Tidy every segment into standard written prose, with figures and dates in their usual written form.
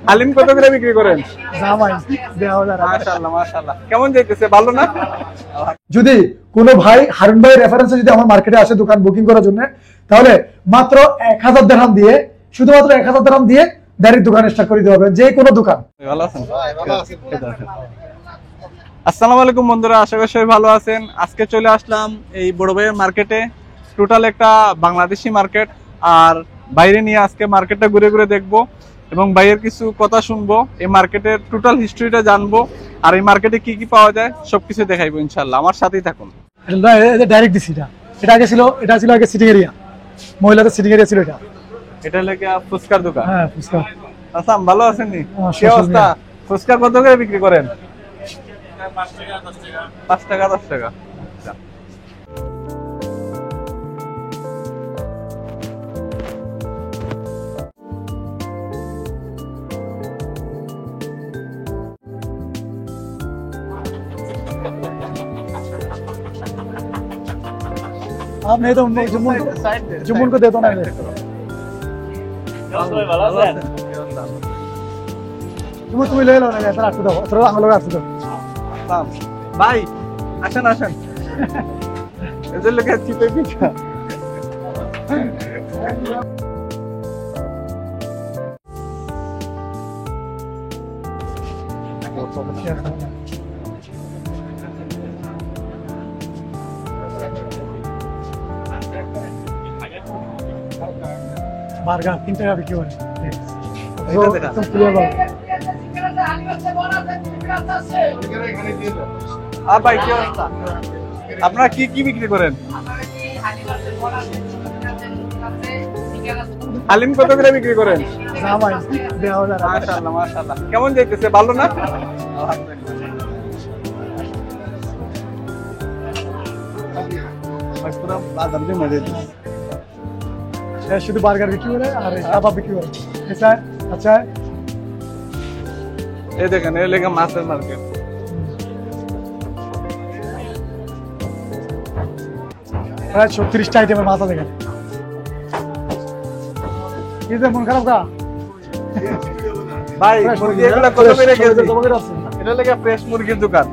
হালিম কত করে বিক্রি করেন? মাশাআল্লাহ মাশাআল্লাহ। কেমন যাইতেছে, ভালো না? যদি কোনো ভাই হারুন ভাইয়ের রেফারেন্সে যদি আমার মার্কেটে আসে দোকান বুকিং করার জন্য, তাহলে মাত্র 1000 দিরহাম দিয়ে, শুধুমাত্র 1000 দিরহাম দিয়ে ডাইরেক্ট দোকান স্টার্ট করে দিতে হবে, যে কোনো দোকান। ভালো আছেন? আসসালামু আলাইকুম বন্ধুরা, আশা করি সবাই ভালো আছেন। আজকে চলে আসলাম এই বড় ভাইয়ের মার্কেটে। টোটাল একটা বাংলাদেশি মার্কেট, আর বাইরে নিয়ে আজকে মার্কেটটা ঘুরে ঘুরে দেখবো এবং ভাইয়ের কিছু কথা শুনবো, এই মার্কেটের টোটাল হিস্ট্রিটা জানবো, আর এই মার্কেটে কি কি পাওয়া যায় সবকিছু দেখাইবো ইনশাআল্লাহ। আমার সাথেই থাকুন। ডাইরেক্ট দিছি এটা আগে ছিল, এটা ছিল আগে সিটিং এরিয়া, মহিলাদের সিটিং এরিয়া ছিল এটা। এটা লাগে ফুচকার দোকান। হ্যাঁ, ফুচকা। আচ্ছা, ভালো আছেন নি? কি অবস্থা? ফুচকা কত করে বিক্রি করেন? 5 টাকা 10 টাকা। আচ্ছা, आप नहीं तो जुम्मन को दे दो ना। তুমি লয়ে নাও না, এটা রাখতে দাও, তোর আঙুল রাখতে দাও। ভাই আসেন আসেন, এদের লোকে চিপে পিঠা। বার্গার 3 টাকা বিক্রি করে। ভাই কি অবস্থা? আপনারা কি কি বিক্রি করেন? হালিম কত করে বিক্রি করেন? মাশাআল্লাহ মাশাআল্লাহ। কেমন যাইতেছে, ভালো না? শুধু বার্গার বিক্রি করে আর কাবাব বিক্রি করে। আচ্ছা, এই দেখেন, এই লেগে মাছের মার্কেট। প্রায় 36টা আইটেমের মাছ আছে এখানে। কি যে মন খারাপ কা ভাই, মুরগি এগুলা কত করে কেজি? এটা লেগে ফ্রেশ মুরগির দোকান।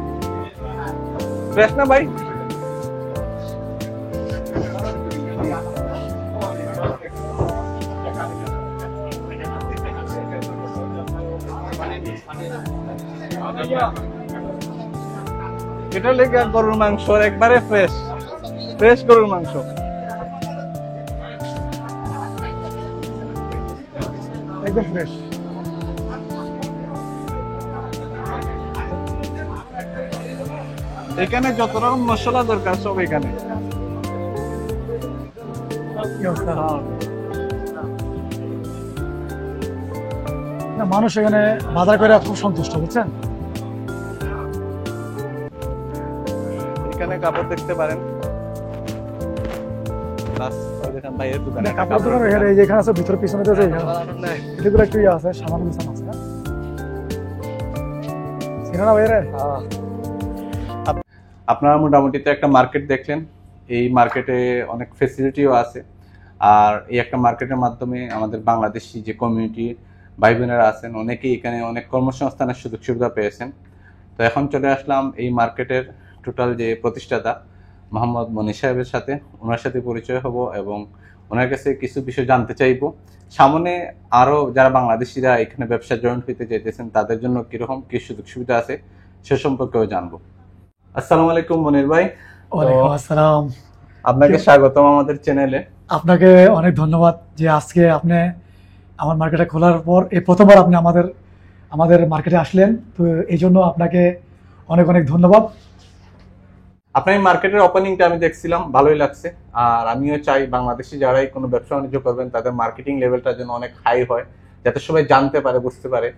ফ্রেশ না ভাই? এটা লেগে গরুর মাংস, একবারে ফ্রেশ ফ্রেশ গরুর মাংস। একদম ফ্রেশ। এখানে যত রকম মশলা দরকার সব এখানে। না, মানুষ এখানে বাজার করে খুব সন্তুষ্ট, বুঝছেন? এখানে কাপড় দেখতে পারেন। ভাইয়ের দোকানে কাপড় দোকান এখানে, যেখানে আছে ভিতরে পিছনে এগুলো একটু ইয়ে আছে, সামান্য বিছানা আছে। না ভাইরে, আপনারা মোটামুটি তো একটা মার্কেট দেখলেন। এই মার্কেটে অনেক ফেসিলিটিও আছে, আর এই একটা মার্কেটের মাধ্যমে আমাদের বাংলাদেশি যে কমিউনিটি ভাই বোনেরা আছেন, অনেকেই এখানে অনেক কর্মসংস্থানের সুযোগ সুবিধা পেয়েছেন। তো এখন চলে আসলাম এই মার্কেটের টোটাল যে প্রতিষ্ঠাতা মোহাম্মদ মনি সাহেবের সাথে, ওনার সাথে পরিচয় হব এবং ওনার কাছে কিছু বিষয় জানতে চাইবো। সামনে আরো যারা বাংলাদেশিরা এখানে ব্যবসা জয়েন হইতে চাইতেছেন তাদের জন্য কিরকম কি সুযোগ সুবিধা আছে সে সম্পর্কেও জানবো। আসসালামু আলাইকুম মনির ভাই। ওয়ালাইকুম আসসালাম। আপনাকে স্বাগতম আমাদের চ্যানেলে। আপনাকে অনেক ধন্যবাদ যে আজকে আপনি আমার মার্কেটে খোলার পর এই প্রথমবার আপনি আমাদের মার্কেটে আসলেন, তো এই জন্য আপনাকে অনেক অনেক ধন্যবাদ। আপনার এই মার্কেটের ওপেনিংটা আমি দেখছিলাম, ভালোই লাগছে। আর আমিও চাই বাংলাদেশি যারাই কোনো ব্যবসা বাণিজ্য করবেন তাদের মার্কেটিং লেভেলটা যেন অনেক হাই হয়, যাতে সবাই জানতে পারে, বুঝতে পারে।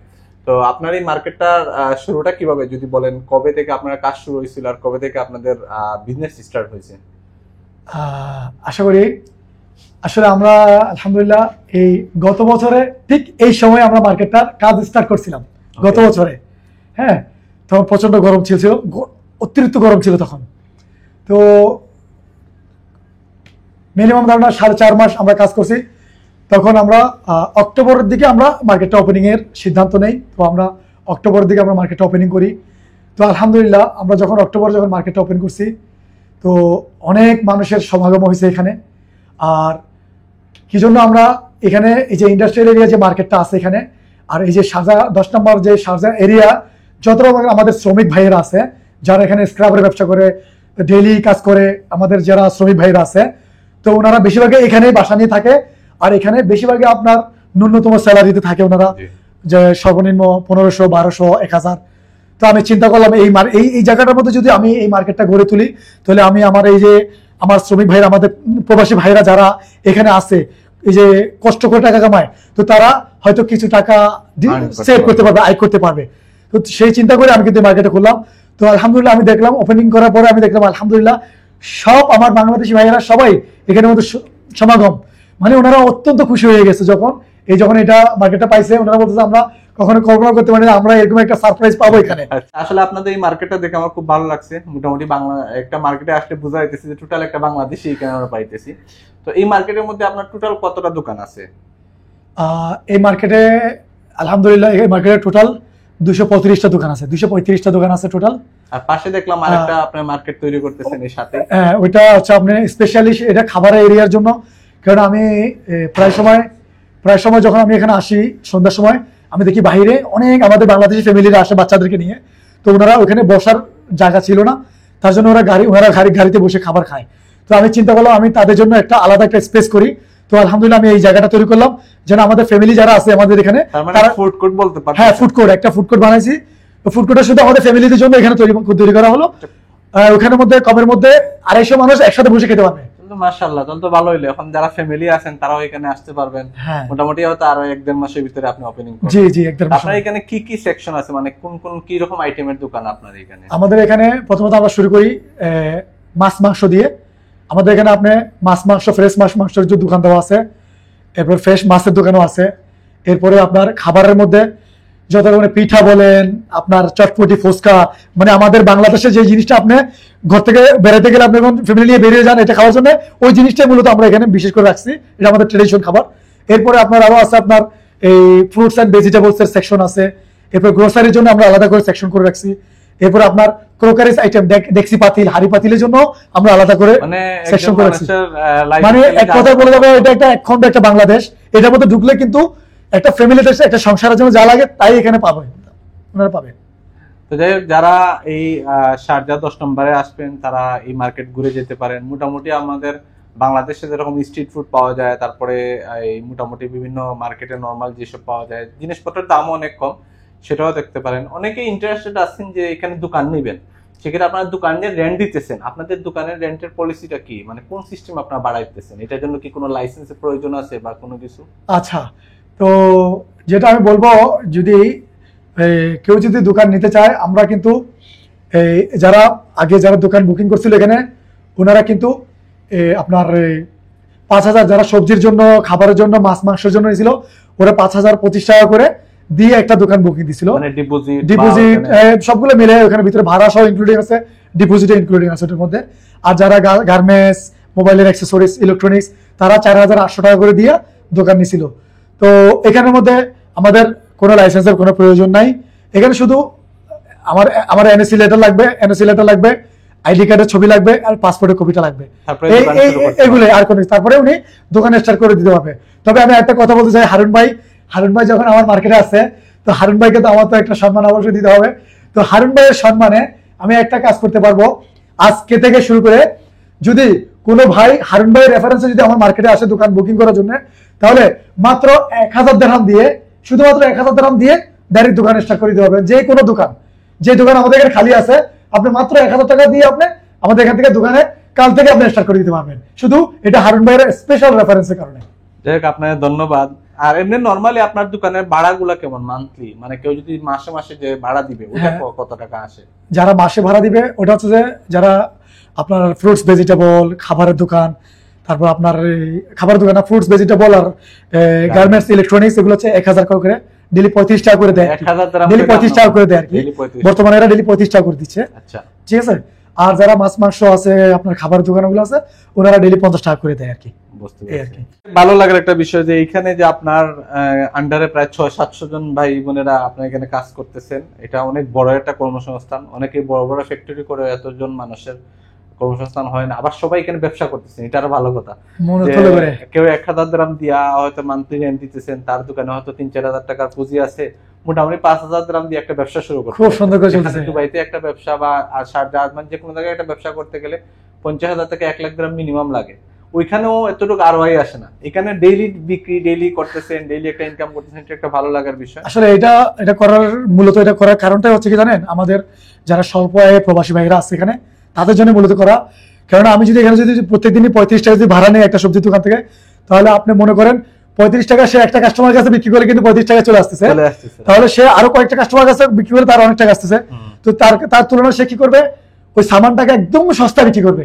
তো আপনার এই মার্কেটটার শুরুটা কিভাবে যদি বলেন, কবে থেকে আপনার কাজ শুরু হয়েছিল আর কবে থেকে আপনাদের বিজনেস স্টার্ট হয়েছে? আশা করি আসলে আমরা আলহামদুলিল্লাহ এই গত বছরে ঠিক এই সময় আমরা মার্কেটটার কাজ স্টার্ট করছিলাম গত বছরে। হ্যাঁ, তখন প্রচন্ড গরম ছিল, অতিরিক্ত গরম ছিল তখন। তো মিনিমাম ধারণা 4.5 মাস আমরা কাজ করছি। তখন আমরা অক্টোবরের দিকে আমরা মার্কেটটা ওপেনিং এর সিদ্ধান্ত নেই। তো আমরা অক্টোবরের দিকে আমরা মার্কেটটা ওপেনিং করি। তো আলহামদুলিল্লাহ আমরা যখন মার্কেটটা ওপেন করছি, তো অনেক মানুষের সমাগম হয়েছে এখানে। আর কি জন্য আমরা এখানে এই যে ইন্ডাস্ট্রিয়াল এরিয়া যে মার্কেটটা আছে এখানে, আর এই যে শারজাহ 10 নম্বর যে শারজাহ এরিয়া, যত আমাদের শ্রমিক ভাইয়েরা আছে যারা এখানে স্ক্রাবের ব্যবসা করে, ডেইলি কাজ করে, আমাদের যারা শ্রমিক ভাইয়েরা আছে, তো ওনারা বেশিরভাগই এখানেই বাসা নিয়ে থাকে। আর এখানে বেশিরভাগই আপনার ন্যূনতম স্যালারিতে থাকে ওনারা, যে সর্বনিম্ন 1500, 1200, 1000। তো আমি চিন্তা করলাম এই জায়গাটার মধ্যে যদি আমি এই মার্কেটটা গড়ে তুলি, তাহলে আমি আমার এই যে আমার শ্রমিক ভাইরা, আমাদের প্রবাসী ভাইরা যারা এখানে আছে, এই যে কষ্ট করে টাকা কামায়, তো তারা হয়তো কিছু টাকা সেভ করতে পারবে, আয় করতে পারবে। তো সেই চিন্তা করে আমি কিন্তু মার্কেটে খুললাম। তো আলহামদুলিল্লাহ আমি দেখলাম ওপেনিং করার পরে আমি দেখলাম আলহামদুলিল্লাহ সব আমার বাংলাদেশি ভাইয়েরা সবাই এখানের মধ্যে সমাগম, মানে ওনারা অত্যন্ত খুশি হয়ে গেছে যখন এটা মার্কেটটা পাইছে। ওনারা বলতেছে আমরা কখনো কল্পনা করতে পারি না আমরা এরকম একটা সারপ্রাইজ পাবো এখানে। আসলে আপনাদের এই মার্কেটটা দেখে আমার খুব ভালো লাগছে। মোটামুটি বাংলা একটা মার্কেটে আসলে বোঝা যাইতেছে যে টোটাল একটা বাংলাদেশি এখানে আমরা পাইতেছি। তো এই মার্কেটের মধ্যে আপনার টোটাল কতটা দোকান আছে? এই মার্কেটে আলহামদুলিল্লাহ এই মার্কেটে টোটাল 235টা দোকান আছে, 235টা দোকান আছে টোটাল। আর পাশে দেখলাম আরেকটা আপনি মার্কেট তৈরি করতেছেন এর সাথে। হ্যাঁ, ওইটা হচ্ছে আপনি স্পেশালি এটা খাবারের এরিয়ার জন্য। কারণ আমি প্রায় সময় যখন আমি এখানে আসি সন্ধ্যার সময়, আমি দেখি বাইরে অনেক আমাদের বাংলাদেশি ফ্যামিলিরা আসে বাচ্চাদেরকে নিয়ে। তো ওনারা ওখানে বসার জায়গা ছিল না, তার জন্য ওনারা গাড়িতে বসে খাবার খায়। তো আমি চিন্তা করলাম আমি তাদের জন্য আলাদা একটা স্পেস করি। তো আলহামদুলিল্লাহ আমি এই জায়গাটা তৈরি করলাম যেন আমাদের ফ্যামিলি যারা আছে আমাদের এখানে, তারা ফুড কোর্ট বলতে পারে। হ্যাঁ, একটা ফুড কোর্ট বানাইছি। ফুড কোর্টটা শুধু আমাদের ফ্যামিলিদের জন্য এখানে তৈরি করা হলো। ওখানের মধ্যে কমের মধ্যে 250 মানুষ একসাথে বসে খেতে পারবে। মাশাআল্লাহ, তাহলে তো ভালো হইলো। এখন যারা ফ্যামিলি আছেন তারাও এখানে আসতে পারবেন। মোটামুটি হয়তো আরো 1-1.5 মাসের ভিতরে আপনি ওপেনিং করবেন। জি 1-1.5 মাস। আপনার এখানে কি কি সেকশন আছে, মানে কোন কি রকম আইটেমের দোকান আপনার এখানে? আমাদের এখানে প্রথমত আমরা শুরু করি মাছ মাংস দিয়ে। আমাদের এখানে আপনি মাছ মাংস, ফ্রেশ মাংসের যে দোকান দেওয়া আছে, এরপর ফ্রেশ মাছের দোকানও আছে। এরপরে আপনার খাবারের মধ্যে যত রকমের পিঠা বলেন, আপনার চটপটি, ফুচকা, মানে আমাদের বাংলাদেশে যে জিনিসটা আপনি ঘর থেকে বেড়াতে গেলে আপনি যখন ফ্যামিলি নিয়ে বেরিয়ে যান এটা খাওয়ার জন্য, ওই জিনিসটাই মূলত আমরা এখানে বিশেষ করে রাখছি। এটা আমাদের ট্রেডিশন খাবার। এরপরে আপনার আরো আছে আপনার এই ফ্রুটস অ্যান্ড ভেজিটেবলস এর সেকশন আছে। এরপর গ্রোসারির জন্য আমরা আলাদা করে সেকশন করে রাখছি। এরপর আপনার ক্রোকারিজ আইটেম, ডেক্সি পাতিল, হাড়ি পাতিলের জন্য আমরা আলাদা করে সেকশন করে রাখছি। মানে এক কথায় বলে যাবে এটা একটা একখণ্ড একটা বাংলাদেশ। এটার মধ্যে ঢুকলে কিন্তু একটা ফ্যামিলিতে একটা সংসারের জন্য যা লাগে তাই এখানে ওনারা পাবে। তো যাই হোক, যারা এই শারজাহ 10 নম্বরে আসবেন তারা এই মার্কেট ঘুরে যেতে পারেন। মোটামুটি আমাদের বাংলাদেশে যেরকম স্ট্রিট ফুড পাওয়া যায়, তারপরে এই মোটামুটি বিভিন্ন মার্কেটে নর্মাল যেসব পাওয়া যায়, জিনিসপত্রের দামও অনেক কম, সেটাও দেখতে পারেন। অনেকে ইন্টারেস্টেড আছেন যে এখানে দোকান নেবেন, সেক্ষেত্রে আপনার দোকানের রেন্ট দিতেছেন, আপনাদের দোকানের রেন্টের পলিসিটা কি, মানে কোন সিস্টেম আপনারা বাড়াইতেছেন? এটার জন্য কি কোনো লাইসেন্সের প্রয়োজন আছে বা কোনো কিছু? আচ্ছা, তো যেটা আমি বলবো, যদি কেউ যদি দোকান নিতে চায়, আমরা কিন্তু যারা দোকান বুকিং করছিল এখানে, ওনারা কিন্তু আপনার 5,000, যারা সবজির জন্য, খাবারের জন্য, মাছ মাংসের জন্য নিয়েছিল, ওরা 5,025 টাকা করে দিয়ে একটা দোকান বুকিং দিছিল। ডিপোজিট সবগুলো মিলে ওখানে ভিতরে ভাড়া সহ ইনক্লুডিং আছে, ডিপোজিট ইনক্লুডিং আছে ওটার মধ্যে। আর যারা গার্মেন্টস, মোবাইলের অ্যাক্সেসরিজ, ইলেকট্রনিক্স, তারা 4,800 টাকা করে দিয়ে দোকান নিছিল। তো এখানের মধ্যে আমাদের কোনো লাইসেন্সের কোনো প্রয়োজন নাই। এখানে শুধু আমার এনএসসি লেটার লাগবে, আইডি কার্ডের ছবি লাগবে, আর পাসপোর্টের কপিটা লাগবে, এগুলো আর কোনো। তারপরে উনি দোকান স্টার্ট করে দিতে পারবে। তবে আমি একটা কথা বলতে চাই, হারুন ভাই যখন আমার মার্কেটে আসছে, তো হারুন ভাইকে তো আমার তো একটা সম্মান অবশ্যই দিতে হবে। তো হারুন ভাইয়ের সম্মানে আমি একটা কাজ করতে পারবো, আজকে থেকে শুরু করে যদি কোনো ভাই হারুন ভাইয়ের রেফারেন্সে যদি আমার মার্কেটে আসে দোকান বুকিং করার জন্য, তাহলে মাত্র 1,000 দিরহাম দিয়ে, শুধুমাত্র 1,000 দিরহাম দিয়ে ডাইরেক্ট দোকান স্টার্ট করে দিতে হবে। যে কোনো দোকান, যে দোকান আমাদের এখানে খালি আছে, আপনি মাত্র 1,000 টাকা দিয়ে আপনি আমাদের এখান থেকে দোকানে কাল থেকে আপনি স্টার্ট করে দিতে পারবেন, শুধু এটা হারুন ভাইয়ের স্পেশাল রেফারেন্সের কারণে। যাই হোক, আপনাকে ধন্যবাদ। আর এমনি নরমালি আপনার দোকানের ভাড়াগুলো কেমন মান্থলি, মানে কেউ যদি মাসে মাসে যে ভাড়া দিবে ওটা কত টাকা আসে? যারা মাসে ভাড়া দিবে ওটা হচ্ছে যে যারা আপনার ফ্রুটস ভেজিটেবল, খাবারের দোকান, তারপর আপনার খাবার দোকান, ফ্রুটস ভেজিটেবল আর গার্মেন্টস, ইলেকট্রনিক্স, এগুলো হচ্ছে 1,000 করে ডেলি 35 টাকা করে দেয়, ডেলি 35 টাকা করে দেয় আর কি। বর্তমানে এরা ডেলি 35 টাকা করে দিচ্ছে। আচ্ছা, ঠিক আছে। আর যারা মাছ মাংস আছে, আপনার খাবার দোকানগুলো আছে, ওনারা ডেলি 50 টাকা করে দেয় আর কি। বুঝতে এই আর পারছি। কি। ভালো লাগার একটা বিষয় যে এখানে যে আপনার আন্ডারে প্রায় 600-700 জন ভাই বোনেরা আপনার এখানে কাজ করতেছেন, এটা অনেক বড় একটা কর্মসংস্থান। অনেকে বড় বড় ফ্যাক্টরি করে এতজন মানুষের কর্মসংস্থান হয় না, আবার সবাই এখানে ব্যবসা করতেছেন, এটা আরো ভালো কথা। মনে যে তুলে করে কেউ 1000 দিরহাম দিয়া হয়তো মান্থলি রেন্ট দিতেছেন, তার দোকানে হয়তো 3-4 হাজার টাকার পুঁজি আছে, মোটামুটি 5000 দিরহাম দিয়ে একটা ব্যবসা শুরু করতে খুব সুন্দর করে এখানে চলতেছে। দুবাইতে একটা ব্যবসা বা শারজাহ যে কোনো জায়গায় একটা ব্যবসা করতে গেলে 50,000 থেকে 1 লাখ দিরহাম মিনিমাম লাগে। ওইখানেও এতটুকু আরওআই আসে না, এখানে ডেইলি বিক্রি, ডেইলি করতেছেন, ডেইলি একটা ইনকাম করতেছেন, এটা একটা ভালো লাগার বিষয়। আসলে এটা করার মূলত এটা করার কারণটাই হচ্ছে কি জানেন, আমাদের যারা স্বল্প আয়ে প্রবাসী ভাইরা আছে এখানে, তাদের জন্য মূলত করা। কেননা আমি যদি এখানে যদি প্রত্যেকদিনই 35 টাকা যদি ভাড়া নেই একটা সবজির দোকান থেকে, তাহলে আপনি মনে করেন 35 টাকা সে একটা কাস্টমার কাছে বিক্রি করে কিন্তু 35 টাকা চলে আসতেছে, চলে আসতেছে। তাহলে সে আরো কয়েকটা কাস্টমার কাছে বিক্রি করে তার অনেক টাকা আসতেছে। তো তার তুলনায় সে কি করবে, ওই সামানটাকে একদম সস্তা বিক্রি করবে।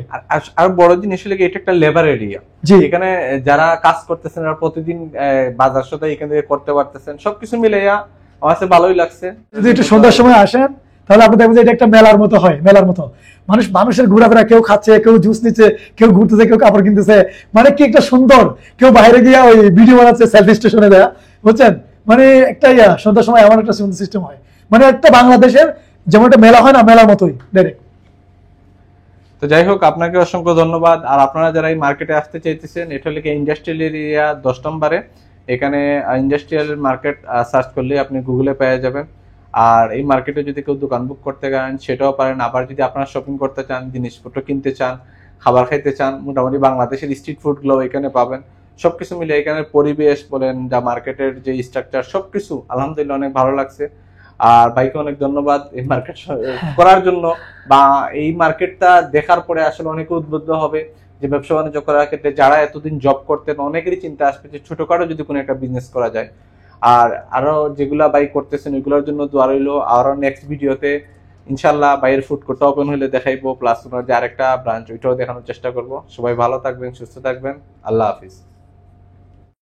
আর বড় জিনিস হলো কি, এটা একটা লেবার এরিয়া। জি। এখানে যারা কাজ করতেছেন আর প্রতিদিন বাজার সদাই এখান থেকে করতে পারতেছেন, সবকিছু মিলাইয়া আমার কাছে ভালোই লাগছে। যদি একটু সন্ধ্যার সময় আসেন তাহলে আপনি দেখবেন যে এটা একটা মেলার মতো হয়, মেলার মতো মানুষের ঘোরাফেরা, কেউ খাচ্ছে, কেউ জুস নিচ্ছে, কেউ ঘুরতেছে, কেউ কাপড় কিনতেছে, মানে কি একটা সুন্দর, কেউ বাইরে গিয়ে ওই ভিডিও বানাচ্ছে সেলফি স্টেশনে দেয়া, বুঝছেন, মানে একটা সন্ধ্যার সময় এমন একটা সুন্দর সিস্টেম হয়, মানে একটা বাংলাদেশের যেমন একটা মেলা হয় না, মেলার মতোই ডাইরেক্ট। তো যাই হোক, আপনাকে অসংখ্য ধন্যবাদ। আর আপনারা যারা এই মার্কেটে আসতে চাইতেছেন, এটা হলো ইন্ডাস্ট্রিয়াল এরিয়া 10 নম্বরে। এখানে ইন্ডাস্ট্রিয়াল মার্কেট সার্চ করলে আপনি গুগলে পেয়ে যাবেন। আর এই মার্কেটে যদি কেউ দোকান বুক করতে চান সেটাও পারেন, আবার যদি আপনারা শপিং করতে চান, জিনিসপত্র কিনতে চান, খাবার খাইতে চান, মোটামুটি বাংলাদেশের স্ট্রিট ফুড গুলো এখানে পাবেন। সবকিছু মিলে এখানের পরিবেশ বলেন, যা মার্কেটের যে স্ট্রাকচার, সবকিছু আলহামদুলিল্লাহ অনেক ভালো লাগছে। আর ভাইকে অনেক ধন্যবাদ এই মার্কেট করার জন্য, বা এই মার্কেটটা দেখার পরে আসলে অনেকে উদ্বুদ্ধ হবে যে ব্যবসা বাণিজ্য করার ক্ষেত্রে যারা এতদিন জব করতেন, অনেকেরই চিন্তা আসবে যে ছোটখাটো যদি কোনো একটা বিজনেস করা যায়। আর আরো যেগুলা ভাই করতেছেন ওইগুলোর জন্য দোয়া রইলো। আরো নেক্সট ভিডিওতে ইনশাল্লাহ ভাইয়ের ফুড কোর্টটা ওপেন হলে দেখাইবো, প্লাস ওনার যে আরেকটা ব্রাঞ্চ ওইটাও দেখানোর চেষ্টা করবো। সবাই ভালো থাকবেন, সুস্থ থাকবেন, আল্লাহ হাফিজ।